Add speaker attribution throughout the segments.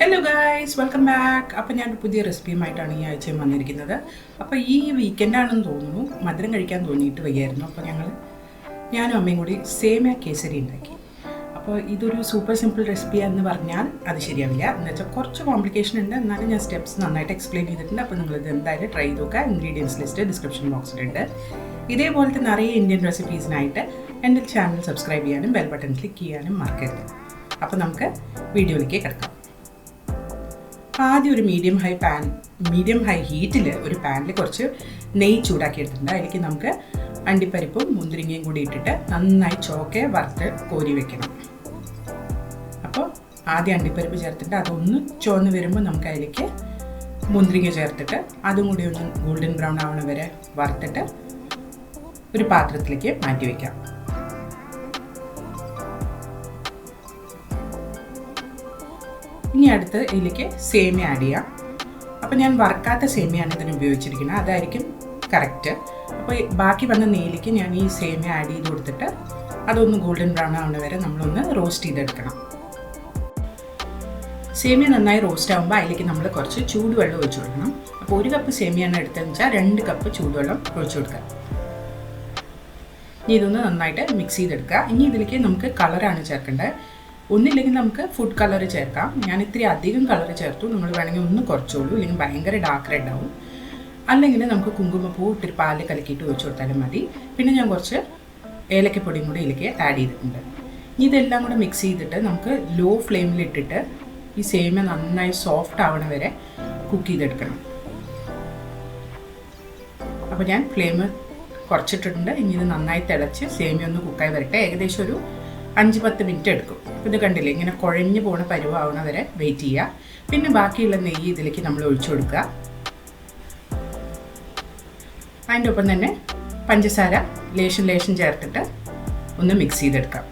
Speaker 1: Hello guys, welcome back. അപ്പോൾ ഞാനൊരു പുതിയ റെസിപ്പിയുമായിട്ടാണ് ഈ ആഴ്ചയും വന്നിരിക്കുന്നത്. അപ്പോൾ ഈ വീക്കെൻഡാണെന്ന് തോന്നുന്നു, മധുരം കഴിക്കാൻ തോന്നിയിട്ട് വയ്യായിരുന്നു. അപ്പോൾ ഞാനും അമ്മയും കൂടി സേമിയ കേസരി ഉണ്ടാക്കി. അപ്പോൾ ഇതൊരു സൂപ്പർ സിമ്പിൾ റെസിപ്പിയാണെന്ന് പറഞ്ഞാൽ അത് ശരിയാവില്ല. എന്ന് വെച്ചാൽ കുറച്ച് കോംപ്ലിക്കേഷൻ ഉണ്ട്, എന്നാലും ഞാൻ സ്റ്റെപ്സ് നന്നായിട്ട് എക്സ്പ്ലെയിൻ ചെയ്തിട്ടുണ്ട്. അപ്പോൾ നിങ്ങളിത് എന്തായാലും ട്രൈ ചെയ്ത് നോക്കുക. ഇൻഗ്രീഡിയൻസ് ലിസ്റ്റ് ഡിസ്ക്രിപ്ഷൻ ബോക്സിലുണ്ട്. ഇതേപോലത്തെ നിറയെ ഇന്ത്യൻ റെസിപ്പീസിനായിട്ട് എൻ്റെ ചാനൽ സബ്സ്ക്രൈബ് ചെയ്യാനും ബെൽ ബട്ടൺ ക്ലിക്ക് ചെയ്യാനും മറക്കരുത്. അപ്പോൾ നമുക്ക് വീഡിയോയിലേക്ക് കിടക്കാം. ആദ്യം ഒരു മീഡിയം ഹൈ ഹീറ്റിൽ ഒരു പാനിൽ കുറച്ച് നെയ്യ് ചൂടാക്കി എടുത്തിട്ടുണ്ട്. അതിലേക്ക് നമുക്ക് അണ്ടിപ്പരിപ്പും മുന്തിരിങ്ങയും കൂടി ഇട്ടിട്ട് നന്നായി ചോക്കെ വറുത്ത് കോരി വെക്കണം. അപ്പോൾ ആദ്യം അണ്ടിപ്പരിപ്പ് ചേർത്തിട്ട് അതൊന്ന് ചുവന്ന് വരുമ്പോൾ നമുക്ക് അതിലേക്ക് മുന്തിരിങ്ങ ചേർത്തിട്ട് അതും കൂടി ഒന്ന് ഗോൾഡൻ ബ്രൗൺ ആവണ വരെ വറുത്തിട്ട് ഒരു പാത്രത്തിലേക്ക് മാറ്റി വയ്ക്കാം. ഇനി അടുത്ത് ഇതിലേക്ക് സേമിയ ആഡ് ചെയ്യാം. അപ്പോൾ ഞാൻ വറുക്കാത്ത സേമിയാണ് ഇതിന് ഉപയോഗിച്ചിരിക്കുന്നത്, അതായിരിക്കും കറക്റ്റ്. അപ്പോൾ ബാക്കി വന്ന നെയ്യിലേക്ക് ഞാൻ ഈ സേമിയ ആഡ് ചെയ്ത് കൊടുത്തിട്ട് അതൊന്ന് ഗോൾഡൻ ബ്രൗൺ ആവുന്ന വരെ നമ്മളൊന്ന് റോസ്റ്റ് ചെയ്തെടുക്കണം. സേമിയ നന്നായി റോസ്റ്റ് ആകുമ്പോൾ അതിലേക്ക് നമ്മൾ കുറച്ച് ചൂടുവെള്ളം ഒഴിച്ചു കൊടുക്കണം. അപ്പോൾ 1 കപ്പ് സേമിയാണ് എടുത്തതെന്ന് വെച്ചാൽ 2 കപ്പ് ചൂടുവെള്ളം ഒഴിച്ചു കൊടുക്കുക. ഇനി ഇതൊന്ന് നന്നായിട്ട് മിക്സ് ചെയ്തെടുക്കുക. ഇനി ഇതിലേക്ക് നമുക്ക് കളറാണ് ചേർക്കേണ്ടത്. ഒന്നില്ലെങ്കിൽ നമുക്ക് ഫുഡ് കളർ ചേർക്കാം. ഞാൻ ഇത്തിരി അധികം കളർ ചേർത്തു. നിങ്ങൾ വേണമെങ്കിൽ ഒന്ന് കുറച്ചോളൂ, ഇല്ലെങ്കിൽ ഭയങ്കര ഡാർക്ക് റെഡ് ആവും. അല്ലെങ്കിൽ നമുക്ക് കുങ്കുമപ്പൂ ഇത്തിരി പാലിൽ കലക്കിയിട്ട് ഒഴിച്ചു കൊടുത്താലും മതി. പിന്നെ ഞാൻ കുറച്ച് ഏലക്കപ്പൊടിയും കൂടി ഇതിലേക്ക് ആഡ് ചെയ്തിട്ടുണ്ട്. ഇനി ഇതെല്ലാം കൂടെ മിക്സ് ചെയ്തിട്ട് നമുക്ക് ലോ ഫ്ലെയിമിലിട്ടിട്ട് ഈ സേമിയ നന്നായി സോഫ്റ്റ് ആവണ വരെ കുക്ക് ചെയ്തെടുക്കണം. അപ്പോൾ ഞാൻ ഫ്ലെയിം കുറച്ചിട്ടിട്ടുണ്ട്. ഇനി ഇത് നന്നായി തിളച്ച് സേമിയ ഒന്ന് കുക്കായി വരട്ടെ. ഏകദേശം ഒരു 5-10 മിനിറ്റ് എടുക്കും. ഇത് കണ്ടില്ലേ, ഇങ്ങനെ കുഴഞ്ഞു പോണ പരുവാവണ വരെ വെയിറ്റ് ചെയ്യുക. പിന്നെ ബാക്കിയുള്ള നെയ്യ് ഇതിലേക്ക് നമ്മൾ ഒഴിച്ചു കൊടുക്കുക. അതിൻ്റെ ഒപ്പം തന്നെ പഞ്ചസാര ലേശം ചേർത്തിട്ട് ഒന്ന് മിക്സ് ചെയ്തെടുക്കാം.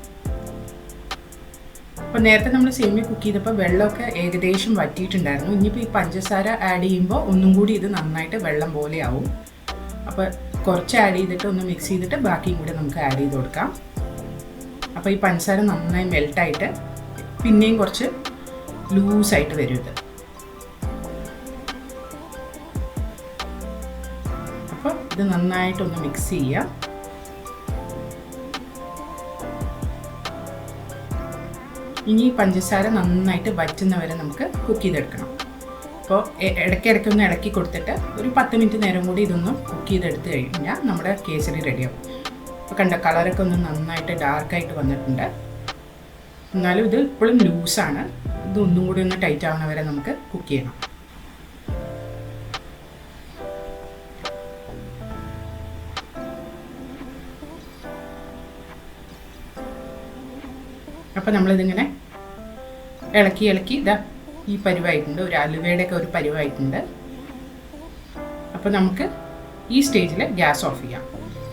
Speaker 1: അപ്പോൾ നേരത്തെ നമ്മൾ സേമിയ കുക്ക് ചെയ്തപ്പോൾ വെള്ളമൊക്കെ ഏകദേശം വറ്റിയിട്ടുണ്ടായിരുന്നു. ഇനിയിപ്പോൾ ഈ പഞ്ചസാര ആഡ് ചെയ്യുമ്പോൾ ഒന്നും കൂടി ഇത് നന്നായിട്ട് വെള്ളം പോലെ ആവും. അപ്പോൾ കുറച്ച് ആഡ് ചെയ്തിട്ട് ഒന്ന് മിക്സ് ചെയ്തിട്ട് ബാക്കിയും കൂടി നമുക്ക് ആഡ് ചെയ്ത് കൊടുക്കാം. അപ്പോൾ ഈ പഞ്ചസാര നന്നായി മെൽട്ടായിട്ട് പിന്നെയും കുറച്ച് ലൂസായിട്ട് വരും ഇത്. അപ്പോൾ ഇത് നന്നായിട്ടൊന്ന് മിക്സ് ചെയ്യുക. ഇനി പഞ്ചസാര നന്നായിട്ട് വറ്റുന്നവരെ നമുക്ക് കുക്ക് ചെയ്തെടുക്കണം. അപ്പോൾ ഇടയ്ക്കൊന്ന് ഇളക്കി കൊടുത്തിട്ട് ഒരു 10 മിനിറ്റ് നേരം കൂടി ഇതൊന്ന് കുക്ക് ചെയ്തെടുത്ത് കഴിഞ്ഞാൽ നമ്മുടെ കേസരി റെഡിയാവും. അപ്പോൾ കണ്ട കളറൊക്കെ ഒന്ന് നന്നായിട്ട് ഡാർക്കായിട്ട് വന്നിട്ടുണ്ട്. എന്നാലും ഇത് ഇപ്പോഴും ലൂസാണ്. ഇതൊന്നും കൂടി ഒന്ന് ടൈറ്റ് ആവണ വരെ നമുക്ക് കുക്ക് ചെയ്യണം. അപ്പോൾ നമ്മളിതിങ്ങനെ ഇളക്കി ഇതാ ഈ പരുവായിട്ടുണ്ട്. ഒരു അലുവയുടെയൊക്കെ ഒരു പരുവായിട്ടുണ്ട്. അപ്പോൾ നമുക്ക് ഈ സ്റ്റേജിൽ ഗ്യാസ് ഓഫ് ചെയ്യാം.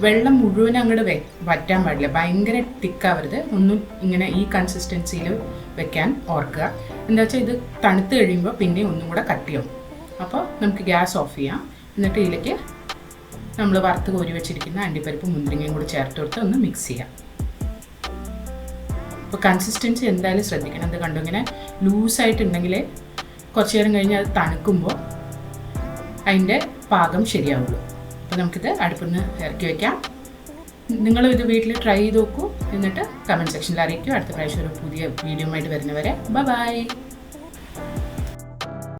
Speaker 1: വെള്ളം മുഴുവൻ അങ്ങോട്ട് വറ്റാൻ പാടില്ല, ഭയങ്കര തിക്കാവരുത്. ഒന്നും ഇങ്ങനെ ഈ കൺസിസ്റ്റൻസിയിൽ വെക്കാൻ ഓർക്കുക. എന്താ വെച്ചാൽ ഇത് തണുത്ത് കഴിയുമ്പോൾ പിന്നെ ഒന്നും കൂടെ കട്ടിയാവും. അപ്പോൾ നമുക്ക് ഗ്യാസ് ഓഫ് ചെയ്യാം. എന്നിട്ട് ഇതിലേക്ക് നമ്മൾ വറുത്ത് കോരി വെച്ചിരിക്കുന്ന അണ്ടിപ്പരിപ്പും മുന്തിരിങ്ങയും കൂടി ചേർത്ത് കൊടുത്ത് ഒന്ന് മിക്സ് ചെയ്യാം. അപ്പോൾ കൺസിസ്റ്റൻസി എന്തായാലും ശ്രദ്ധിക്കണം. അത് കണ്ടു ഇങ്ങനെ ലൂസായിട്ടുണ്ടെങ്കിൽ കുറച്ച് നേരം കഴിഞ്ഞ് അത് തണുക്കുമ്പോൾ അതിൻ്റെ പാകം ശരിയാവുള്ളൂ. അപ്പോൾ നമുക്കിത് അടുപ്പിൽ നിന്ന് ഇറക്കി വയ്ക്കാം. നിങ്ങളും ഇത് വീട്ടിൽ ട്രൈ ചെയ്ത് നോക്കൂ. എന്നിട്ട് കമൻറ്റ് സെക്ഷനിൽ അറിയിക്കും. അടുത്ത പ്രാവശ്യം ഒരു പുതിയ വീഡിയോ ആയിട്ട് വരുന്നവരെ ബൈ.